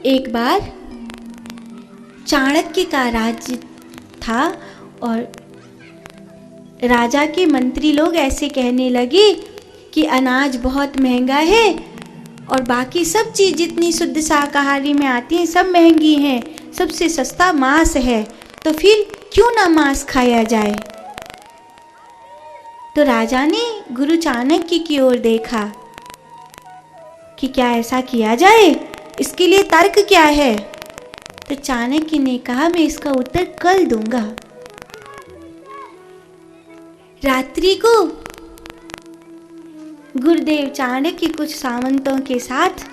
एक बार चाणक्य का राज्य था और राजा के मंत्री लोग ऐसे कहने लगे कि अनाज बहुत महंगा है और बाकी सब चीज़ जितनी शुद्ध शाकाहारी में आती हैं सब महंगी हैं, सबसे सस्ता मांस है, तो फिर क्यों ना मांस खाया जाए। तो राजा ने गुरु चाणक्य की ओर देखा कि क्या ऐसा किया जाए, इसके लिए तर्क क्या है। तो चाणक्य ने कहा मैं इसका उत्तर कल दूंगा। रात्रि को गुरुदेव चाणक्य कुछ सामंतों के साथ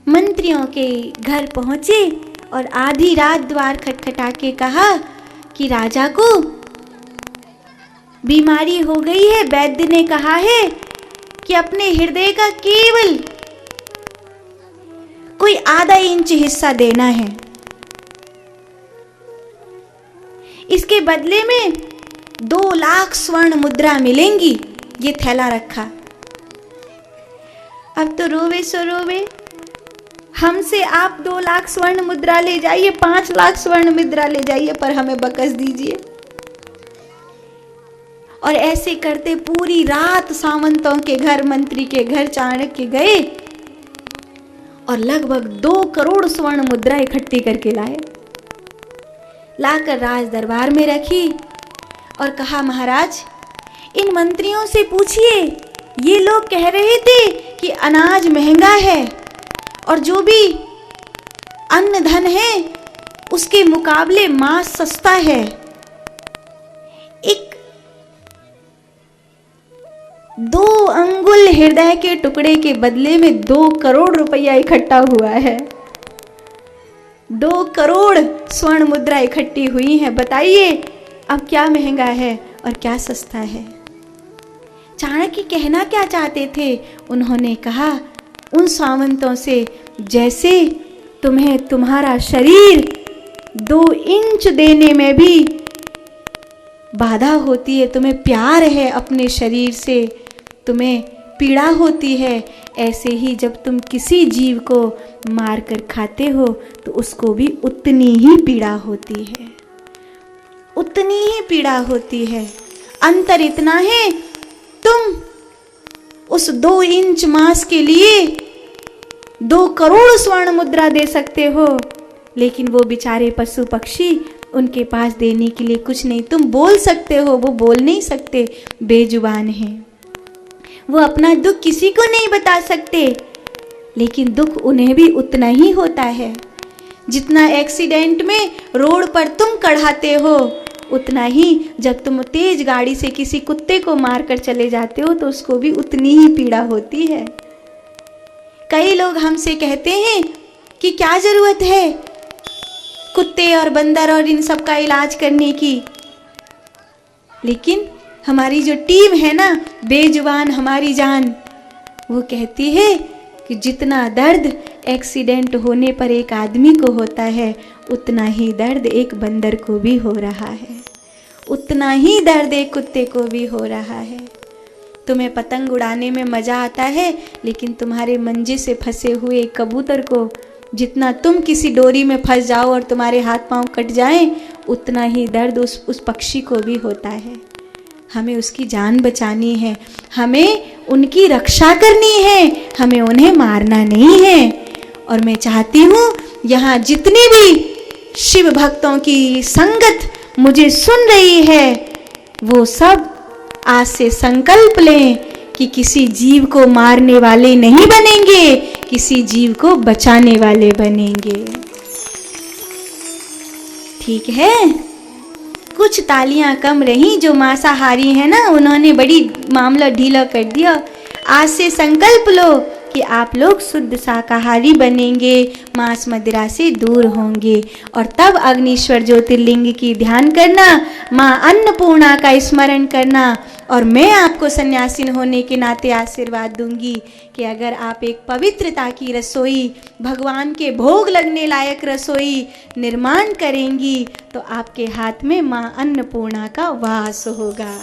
मंत्रियों के घर पहुंचे और आधी रात द्वार खटखटा के कहा कि राजा को बीमारी हो गई है, वैद्य ने कहा है कि अपने हृदय का केवल कोई आधा इंच हिस्सा देना है, इसके बदले में 2 लाख स्वर्ण मुद्रा मिलेंगी। ये थैला रखा। अब तो रोवे सो रोवे, हमसे आप 2 लाख स्वर्ण मुद्रा ले जाइए, 5 लाख स्वर्ण मुद्रा ले जाइए, पर हमें बकस दीजिए। और ऐसे करते पूरी रात सामंतों के घर, मंत्री के घर चाणक्य गए और लगभग 2 करोड़ स्वर्ण मुद्रा इकट्ठी करके लाए। लाकर राज दरबार में रखी और कहा महाराज इन मंत्रियों से पूछिए, ये लोग कह रहे थे कि अनाज महंगा है और जो भी अन्न धन है उसके मुकाबले मांस सस्ता है। एक 2 अंगुल हृदय के टुकड़े के बदले में 2 करोड़ रुपया इकट्ठा हुआ है। 2 करोड़ स्वर्ण मुद्रा इकट्ठी हुई है। बताइए अब क्या महंगा है और क्या सस्ता है। चाणक्य कहना क्या चाहते थे? उन्होंने कहा उन सामंतों से, जैसे तुम्हें तुम्हारा शरीर 2 इंच देने में भी बाधा होती है, तुम्हें प्यार है अपने शरीर से, तुम्हें पीड़ा होती है, ऐसे ही जब तुम किसी जीव को मार कर खाते हो तो उसको भी उतनी ही पीड़ा होती है, उतनी ही पीड़ा होती है। अंतर इतना है, तुम उस 2 इंच मांस के लिए 2 करोड़ स्वर्ण मुद्रा दे सकते हो, लेकिन वो बेचारे पशु पक्षी, उनके पास देने के लिए कुछ नहीं। तुम बोल सकते हो, वो बोल नहीं सकते, बेजुबान हैं, वो अपना दुख किसी को नहीं बता सकते, लेकिन दुख उन्हें भी उतना ही होता है। जितना एक्सीडेंट में रोड पर तुम कढ़ाते हो, उतना ही जब तुम तेज गाड़ी से किसी कुत्ते को मारकर चले जाते हो तो उसको भी उतनी ही पीड़ा होती है। कई लोग हमसे कहते हैं कि क्या जरूरत है कुत्ते और बंदर और इन सब का इलाज करने की, लेकिन हमारी जो टीम है ना, बेजुबान हमारी जान, वो कहती है कि जितना दर्द एक्सीडेंट होने पर एक आदमी को होता है, उतना ही दर्द एक बंदर को भी हो रहा है, उतना ही दर्द एक कुत्ते को भी हो रहा है। तुम्हें पतंग उड़ाने में मज़ा आता है, लेकिन तुम्हारे मंजे से फंसे हुए कबूतर को, जितना तुम किसी डोरी में फंस जाओ और तुम्हारे हाथ पांव कट जाएं, उतना ही दर्द उस पक्षी को भी होता है। हमें उसकी जान बचानी है, हमें उनकी रक्षा करनी है, हमें उन्हें मारना नहीं है। और मैं चाहती हूँ यहाँ जितनी भी शिव भक्तों की संगत मुझे सुन रही है, वो सब आज से संकल्प लें कि किसी जीव को मारने वाले नहीं बनेंगे, किसी जीव को बचाने वाले बनेंगे। ठीक है, कुछ तालियां कम रही, जो मांसाहारी है ना उन्होंने बड़ी मामला ढीला कर दिया। आज से संकल्प लो कि आप लोग शुद्ध शाकाहारी बनेंगे, मांस मदिरा से दूर होंगे, और तब अग्निश्वर ज्योतिर्लिंग की ध्यान करना, माँ अन्नपूर्णा का स्मरण करना। और मैं आपको सन्यासीन होने के नाते आशीर्वाद दूंगी कि अगर आप एक पवित्रता की रसोई, भगवान के भोग लगने लायक रसोई निर्माण करेंगी, तो आपके हाथ में माँ अन्नपूर्णा का वास होगा।